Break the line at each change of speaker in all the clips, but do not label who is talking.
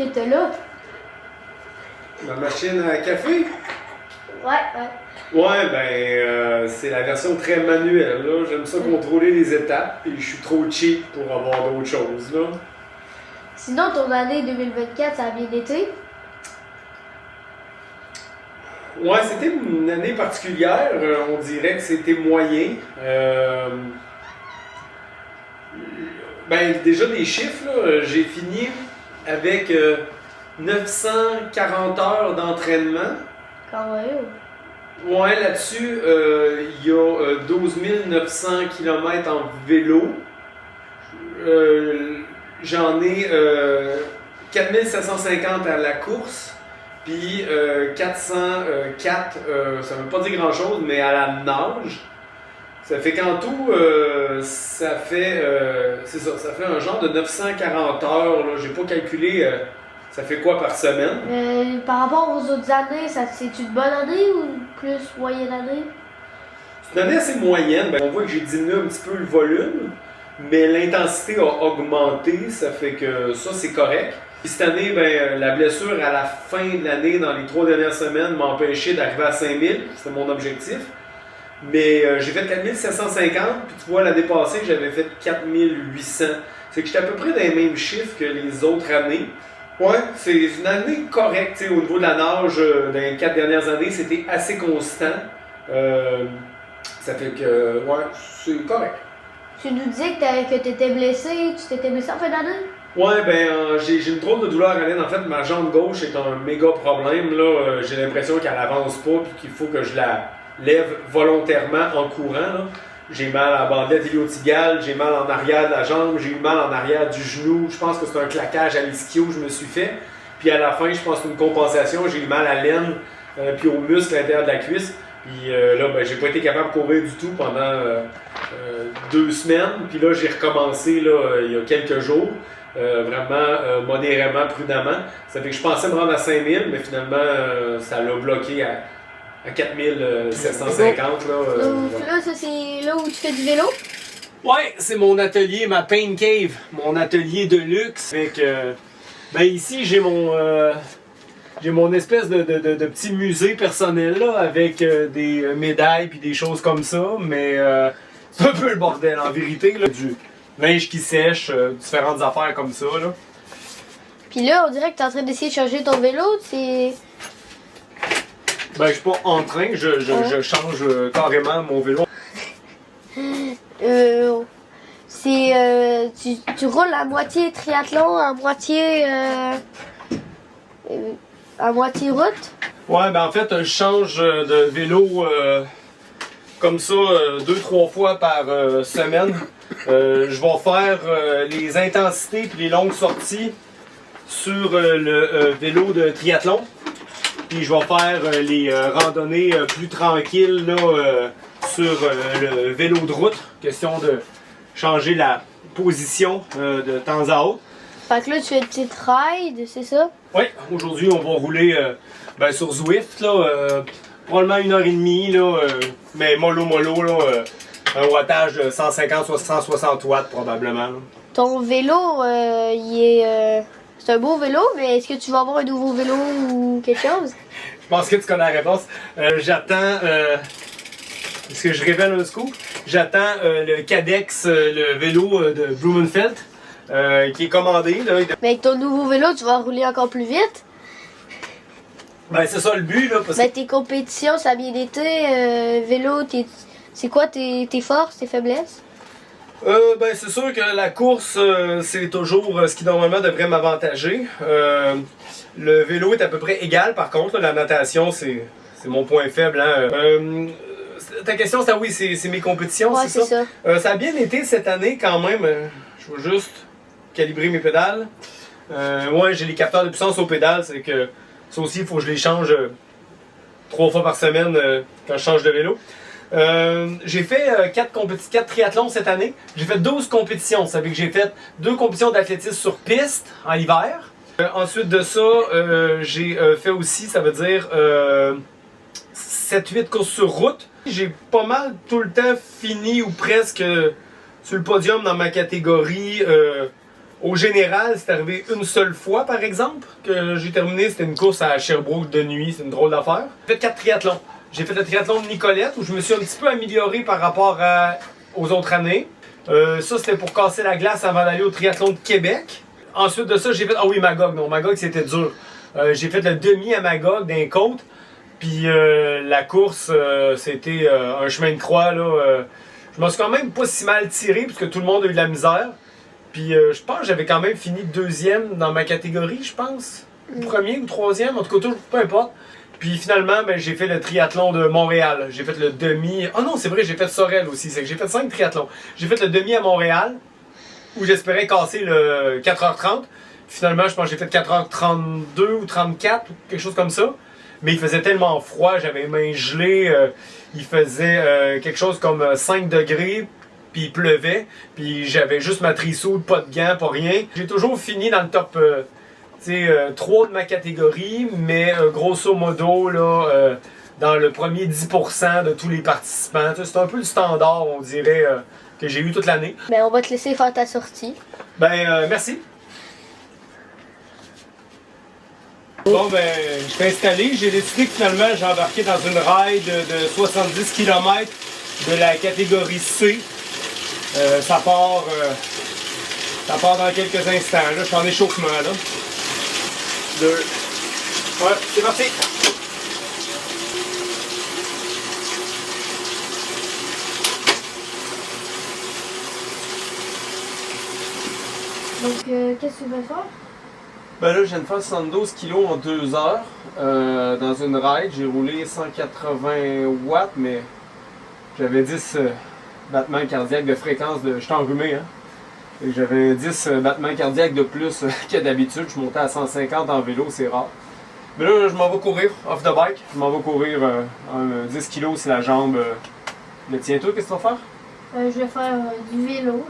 que t'as là?
Ma machine à café?
Ouais.
Ouais, c'est la version très manuelle, là. J'aime ça contrôler les étapes, et je suis trop cheap pour avoir d'autres choses, là.
Sinon, ton année 2024, ça a bien été?
Ouais, c'était une année particulière. On dirait que c'était moyen. Déjà des chiffres, là, j'ai fini avec 940 heures d'entraînement.
Quand même.
Ouais, là-dessus, il y a 12 900 km en vélo. J'en ai 4750 à la course. Puis 404, ça ne veut pas dire grand-chose, mais à la nage. Ça fait qu'en tout, ça fait un genre de 940 heures. Là. J'ai pas calculé, ça fait quoi par semaine.
Par rapport aux autres années, c'est une bonne année ou une plus moyenne année?
C'est une année assez moyenne. On voit que j'ai diminué un petit peu le volume, mais l'intensité a augmenté. Ça fait que ça, c'est correct. Puis cette année, la blessure à la fin de l'année, dans les 3 dernières semaines, m'a empêché d'arriver à 5000. C'était mon objectif. Mais j'ai fait 4750, puis tu vois, l'année passée, j'avais fait 4800. C'est que j'étais à peu près dans les mêmes chiffres que les autres années. Ouais, c'est une année correcte. Au niveau de la nage, dans les 4 dernières années, c'était assez constant. Ça fait que, ouais, c'est correct.
Tu nous disais que tu étais blessé. Tu t'étais blessé en fin d'année?
Ouais, j'ai une drôle de douleur à l'aine. En fait, ma jambe gauche est un méga problème. Là, j'ai l'impression qu'elle avance pas puis qu'il faut que je la lève volontairement en courant. Là. J'ai mal à la bandelette iliotibiale, j'ai mal en arrière de la jambe, j'ai eu mal en arrière du genou. Je pense que c'est un claquage à l'ischio que je me suis fait. Puis à la fin, je pense que c'est une compensation. J'ai eu mal à l'aine puis aux muscles à l'intérieur de la cuisse. Puis là, j'ai pas été capable de courir du tout pendant 2 semaines. Puis là, j'ai recommencé là, il y a quelques jours. Vraiment modérément, prudemment. Ça fait que je pensais me rendre à 5000, mais finalement, ça l'a bloqué à 4750.
Là, ça, c'est là où tu fais du vélo?
Ouais, c'est mon atelier, ma Pain Cave, mon atelier de luxe. Fait que, ici, j'ai mon espèce de petit musée personnel là, avec des médailles puis des choses comme ça, mais c'est un peu le bordel en vérité. Là, du linge qui sèche, différentes affaires comme ça. Là.
Puis là, on dirait que tu es en train d'essayer de changer ton vélo. C'est...
Je suis pas en train, je change carrément mon vélo.
Tu roules à moitié triathlon, à moitié route?
Ouais, en fait, je change de vélo comme ça 2-3 fois par semaine. Je vais faire les intensités et les longues sorties sur le vélo de triathlon. Puis je vais faire les randonnées plus tranquilles là, sur le vélo de route. Question de changer la position de temps à autre.
Fait que là, tu fais une petite ride, c'est ça?
Oui, aujourd'hui, on va rouler sur Zwift, là, probablement 1h30, là, mais mollo, là, un wattage de 150-160 watts probablement. Là.
Ton vélo, c'est un beau vélo, mais est-ce que tu vas avoir un nouveau vélo ou quelque chose?
Je pense que tu connais la réponse. J'attends... Est-ce que je révèle un scoop? J'attends le Cadex, le vélo de Blumenfeld, qui est commandé. Là.
Mais avec ton nouveau vélo, tu vas rouler encore plus vite?
C'est ça le but. Là, parce que...
tes compétitions, ça a bien été. Vélo, c'est quoi tes forces, tes faiblesses?
C'est sûr que la course, c'est toujours ce qui normalement devrait m'avantager. Le vélo est à peu près égal, par contre. Là, la natation, c'est mon point faible. Hein. Ta question, c'était oui, c'est mes compétitions,
ouais,
c'est ça? Ça a bien été cette année quand même. Je vais juste calibrer mes pédales. Ouais, j'ai les capteurs de puissance aux pédales. C'est que ça aussi, il faut que je les change 3 fois par semaine quand je change de vélo. J'ai fait 4 triathlons cette année. J'ai fait 12 compétitions. Ça veut dire que j'ai fait 2 compétitions d'athlétisme sur piste en hiver. Ensuite de ça, j'ai fait aussi, ça veut dire 7-8 courses sur route. J'ai pas mal tout le temps fini ou presque sur le podium dans ma catégorie Au général, c'est arrivé une seule fois, par exemple, que j'ai terminé. C'était une course à Sherbrooke de nuit. C'est une drôle d'affaire. J'ai fait 4 triathlons. J'ai fait le triathlon de Nicolette, où je me suis un petit peu amélioré par rapport aux autres années. Ça, c'était pour casser la glace avant d'aller au triathlon de Québec. Ensuite de ça, j'ai fait... Ah oui, Magog. Non, Magog, c'était dur. J'ai fait le demi à Magog, d'un côte. Puis la course, c'était un chemin de croix, là. Je m'en suis quand même pas si mal tiré, puisque tout le monde a eu de la misère. Puis je pense que j'avais quand même fini deuxième dans ma catégorie, je pense. Premier ou troisième, en tout cas, toujours, peu importe. Puis finalement, ben, j'ai fait le triathlon de Montréal. J'ai fait le demi... Oh non, c'est vrai, j'ai fait Sorel aussi. C'est que j'ai fait 5 triathlons. J'ai fait le demi à Montréal, où j'espérais casser le 4h30. Finalement, je pense que j'ai fait 4h32 ou 34, ou quelque chose comme ça. Mais il faisait tellement froid, j'avais les mains gelées. Il faisait quelque chose comme 5 degrés. Puis il pleuvait, puis j'avais juste ma trissoude, pas de gants, pas rien. J'ai toujours fini dans le top 3 de ma catégorie, mais grosso modo, là, dans le premier 10% de tous les participants. C'est un peu le standard, on dirait, que j'ai eu toute l'année.
Ben, on va te laisser faire ta sortie.
Ben, merci. Bon, ben, je suis installé. J'ai décidé que finalement, j'ai embarqué dans une ride de 70 km de la catégorie C. Ça part dans quelques instants. Là, je suis en échauffement. Là. 2. Ouais, c'est parti.
Donc, qu'est-ce que tu veux faire?
Ben là, je viens de faire 72 kg en 2 heures dans une ride. J'ai roulé 180 watts, mais j'avais 10 battements cardiaques de fréquence de... Je suis enrhumé, hein? Et j'avais 10 battements cardiaques de plus que d'habitude. Je montais à 150 en vélo, c'est rare. Mais là, je m'en vais courir off the bike. Je m'en vais courir 10 kg sur la jambe. Le tien, toi, qu'est-ce que tu vas faire?
Je vais faire du vélo.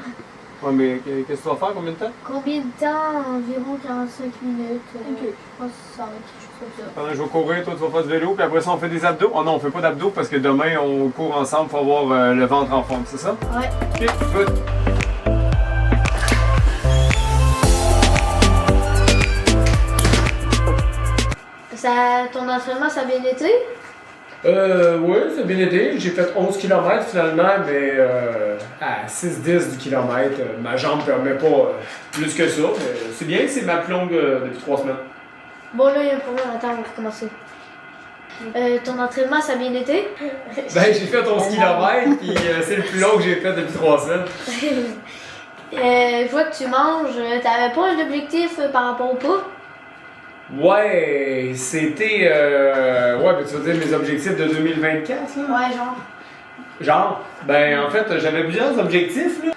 Ouais, mais qu'est-ce que tu vas faire? Combien de temps?
Combien de temps? Environ 45 minutes. Ok. Je pense que ça va être quelque chose comme ça.
Pendant que je vais courir, toi tu vas faire du vélo, puis après ça on fait des abdos. Oh non, on fait pas d'abdos parce que demain on court ensemble pour avoir le ventre en forme, c'est ça?
Ouais.
Ok, good.
Ton entraînement, ça a bien été?
Oui, ça a bien été. J'ai fait 11 km finalement, mais à 6-10 du kilomètre, ma jambe ne permet pas plus que ça. C'est bien, c'est ma plus longue depuis 3 semaines.
Bon, là, il y a un problème. Attends, on va recommencer. Ton entraînement, ça a bien été?
Ben, j'ai fait 11 km, puis c'est le plus long que j'ai fait depuis 3 semaines.
Je vois que tu manges. T'avais pas un objectif par rapport au poids?
Ouais, c'était... ouais, ben tu veux dire mes objectifs de 2024, là?
Ouais, genre.
Genre, ben en fait, j'avais plusieurs objectifs, là.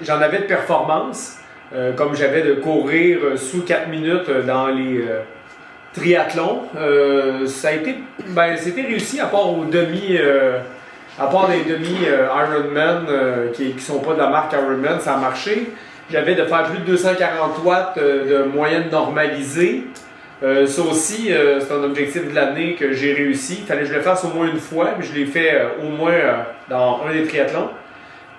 J'en avais de performance, comme j'avais de courir sous 4 minutes dans les triathlons. Ça a été... Ben, c'était réussi à part aux demi... à part des demi Ironman qui sont pas de la marque Ironman, ça a marché. J'avais de faire plus de 240 watts de moyenne normalisée. Ça aussi, c'est un objectif de l'année que j'ai réussi. Il fallait que je le fasse au moins une fois, mais je l'ai fait au moins dans un des triathlons.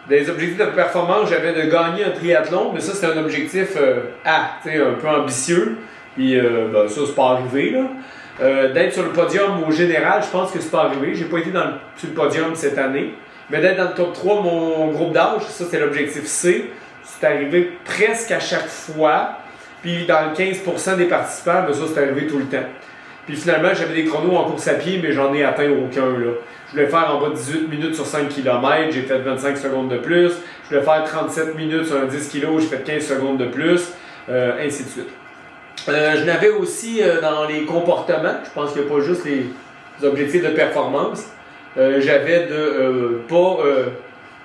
Des objectifs de performance, j'avais de gagner un triathlon, mais ça, c'était un objectif un peu ambitieux. Puis ben, ça, c'est pas arrivé. Là. D'être sur le podium au général, je pense que c'est pas arrivé. J'ai pas été sur le podium cette année. Mais d'être dans le top 3 de mon groupe d'âge, ça, c'était l'objectif C. C'est arrivé presque à chaque fois. Puis dans le 15% des participants, ben ça c'est arrivé tout le temps. Puis finalement, j'avais des chronos en course à pied, mais j'en ai atteint aucun. Là. Je voulais faire en bas de 18 minutes sur 5 km, j'ai fait 25 secondes de plus. Je voulais faire 37 minutes sur un 10 kg, j'ai fait 15 secondes de plus. Ainsi de suite. Je n'avais aussi dans les comportements, je pense qu'il n'y a pas juste les objectifs de performance. J'avais de pas...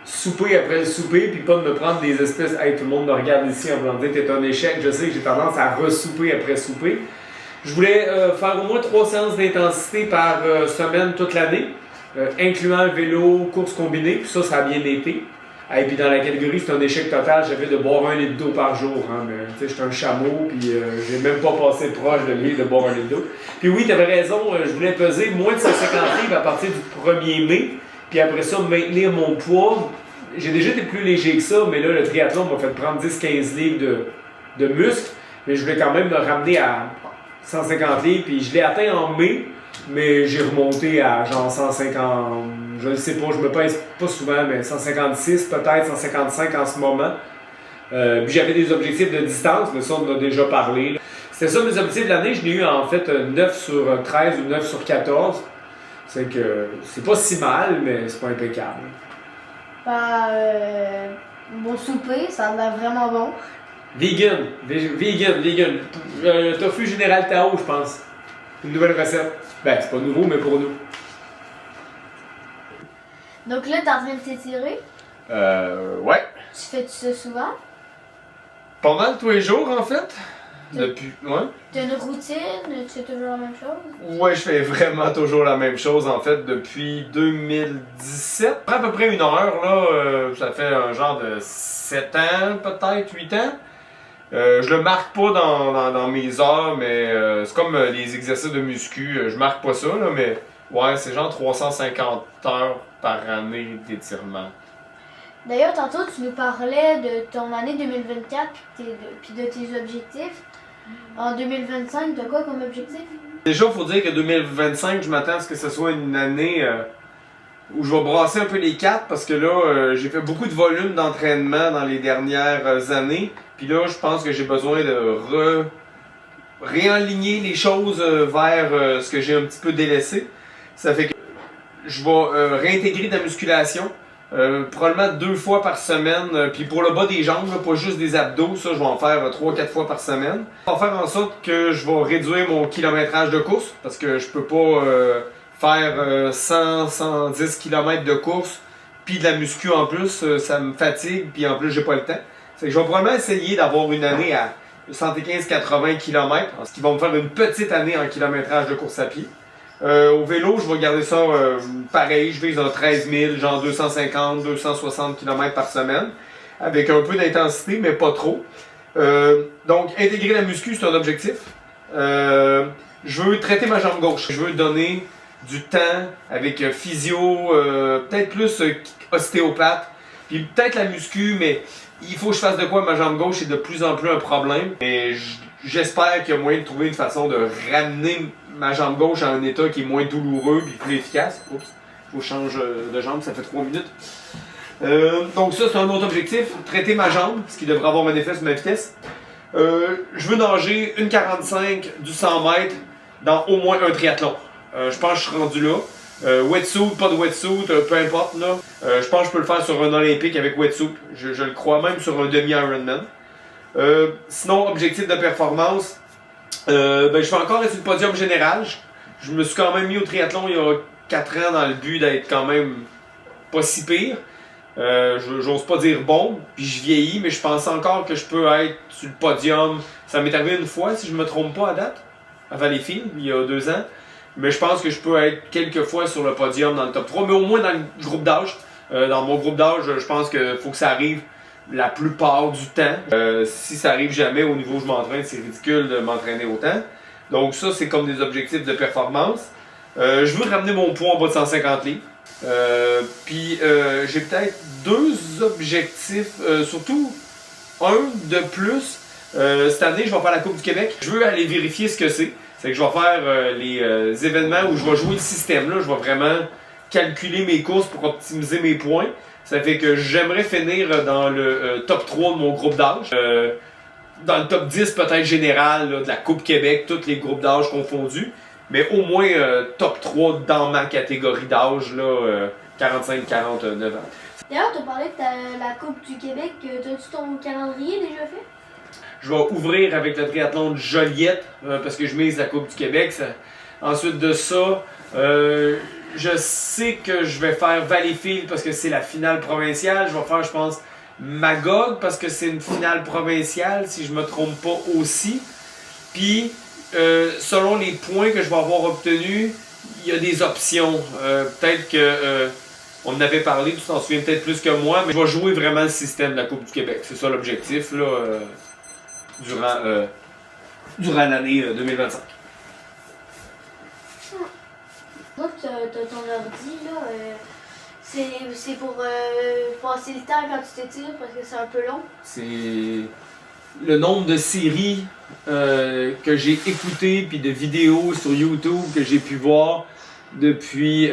souper après le souper, puis pas de me prendre des espèces. Hey, tout le monde me regarde ici en me disant t'es un échec. Je sais que j'ai tendance à ressouper après souper. Je voulais faire au moins 3 séances d'intensité par semaine toute l'année, incluant vélo, course combinée, puis ça a bien été. Et puis dans la catégorie, c'est un échec total. J'avais de boire 1 litre d'eau par jour. Hein, mais tu sais, j'étais un chameau, puis j'ai même pas passé proche de boire 1 litre d'eau. Puis oui, t'avais raison, je voulais peser moins de 150 livres à partir du 1er mai. Puis après ça, maintenir mon poids. j'ai déjà été plus léger que ça, mais là, le triathlon m'a fait prendre 10-15 livres de muscles. Mais je voulais quand même me ramener à 150 livres, puis je l'ai atteint en mai, mais j'ai remonté à genre 150, je ne sais pas, je me pèse pas souvent, mais 156 peut-être, 155 en ce moment. Puis j'avais des objectifs de distance, mais ça on en a déjà parlé. C'était ça mes objectifs de l'année, je l'ai eu en fait 9 sur 13 ou 9 sur 14. C'est que c'est pas si mal, mais c'est pas impeccable.
Bah, mon souper, ça a l'air vraiment bon.
Vegan. Tofu Général Tao, je pense. Une nouvelle recette. Ben, c'est pas nouveau, mais pour nous.
Donc là, t'es en train de t'étirer.
Ouais.
Tu fais ça souvent?
Pas mal tous les jours, en fait. Depuis. Ouais.
T'as une routine? Tu fais toujours la même chose?
Ouais, je fais vraiment toujours la même chose, en fait, depuis 2017. À peu près une heure, là. Ça fait un genre de 7 ans, peut-être, 8 ans. Je le marque pas dans mes heures, mais c'est comme les exercices de muscu. Je marque pas ça, là, mais ouais, c'est genre 350 heures par année d'étirement.
D'ailleurs, tantôt, tu nous parlais de ton année 2024 puis de tes objectifs. En 2025, t'as quoi comme objectif?
Déjà, il faut dire que 2025, je m'attends à ce que ce soit une année où je vais brasser un peu les cartes parce que là, j'ai fait beaucoup de volume d'entraînement dans les dernières années. Puis là, je pense que j'ai besoin de réaligner les choses vers ce que j'ai un petit peu délaissé. Ça fait que je vais réintégrer de la musculation. Probablement 2 fois par semaine. Puis pour le bas des jambes, là, pas juste des abdos, ça je vais en faire 3-4 fois par semaine. Ça va faire en sorte que je vais réduire mon kilométrage de course parce que je peux pas faire 100-110 km de course puis de la muscu en plus, ça me fatigue puis en plus j'ai pas le temps. C'est que je vais probablement essayer d'avoir une année à 115-80 km, ce qui va me faire une petite année en kilométrage de course à pied. Au vélo, je vais garder ça pareil, je vise un 13 000, genre 250-260 km par semaine, avec un peu d'intensité, mais pas trop. Donc, intégrer la muscu, c'est un objectif. Je veux traiter ma jambe gauche. Je veux donner du temps avec physio, peut-être plus ostéopathe, puis peut-être la muscu, mais il faut que je fasse de quoi ma jambe gauche, c'est de plus en plus un problème. Et j'espère qu'il y a moyen de trouver une façon de ramener ma jambe gauche à un état qui est moins douloureux et plus efficace. Oups, faut que je change de jambe, ça fait 3 minutes. Donc ça, c'est un autre objectif, traiter ma jambe, ce qui devrait avoir un effet sur ma vitesse. Je veux nager 1,45 du 100 mètres dans au moins un triathlon. Je pense que je suis rendu là. Wetsuit, pas de wetsuit, peu importe. Là. Je pense que je peux le faire sur un olympique avec wetsuit. Je le crois, même sur un demi-Ironman. Sinon, objectif de performance, je vais encore être sur le podium général. Je me suis quand même mis au triathlon il y a 4 ans dans le but d'être quand même pas si pire. J'ose pas dire bon, puis je vieillis, mais je pense encore que je peux être sur le podium. Ça m'est arrivé une fois, si je me trompe pas à date, à Valleyfield, il y a 2 ans. Mais je pense que je peux être quelques fois sur le podium dans le top 3, mais au moins dans le groupe d'âge. Dans mon groupe d'âge, je pense qu'il faut que ça arrive la plupart du temps. Si ça arrive jamais au niveau où je m'entraîne, c'est ridicule de m'entraîner autant. Donc ça, c'est comme des objectifs de performance. Je veux ramener mon poids en bas de 150 livres. Puis j'ai peut-être 2 objectifs, surtout un de plus. Cette année, je vais faire la Coupe du Québec. Je veux aller vérifier ce que c'est. C'est que je vais faire les événements où je vais jouer le système. Là, je vais vraiment calculer mes courses pour optimiser mes points. Ça fait que j'aimerais finir dans le top 3 de mon groupe d'âge. Dans le top 10 peut-être général là, de la Coupe Québec, tous les groupes d'âge confondus. Mais au moins top 3 dans ma catégorie d'âge, 45-49 ans.
D'ailleurs, tu as parlé de la Coupe du Québec. T'as-tu ton calendrier déjà fait?
Je vais ouvrir avec le triathlon de Joliette parce que je mise la Coupe du Québec. Ensuite de ça, je sais que je vais faire Valleyfield parce que c'est la finale provinciale. Je vais faire, je pense, Magog parce que c'est une finale provinciale, si je me trompe pas aussi. Puis, selon les points que je vais avoir obtenus, il y a des options. Peut-être que on en avait parlé, tu t'en souviens peut-être plus que moi, mais je vais jouer vraiment le système de la Coupe du Québec. C'est ça l'objectif là, durant l'année 2025.
Donc, t'as ton ordi, là. C'est pour passer le temps quand tu t'étires parce que c'est un peu long.
C'est le nombre de séries que j'ai écoutées puis de vidéos sur YouTube que j'ai pu voir depuis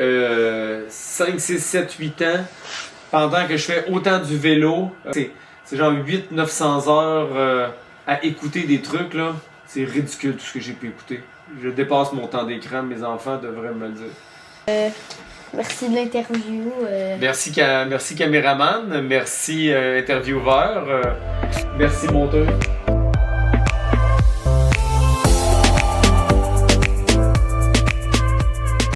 5, 6, 7, 8 ans pendant que je fais autant du vélo. C'est genre 800-900 heures à écouter des trucs là. C'est ridicule tout ce que j'ai pu écouter. Je dépasse mon temps d'écran, mes enfants devraient me le dire.
Merci de l'interview.
Merci caméraman, merci intervieweur, merci monteur.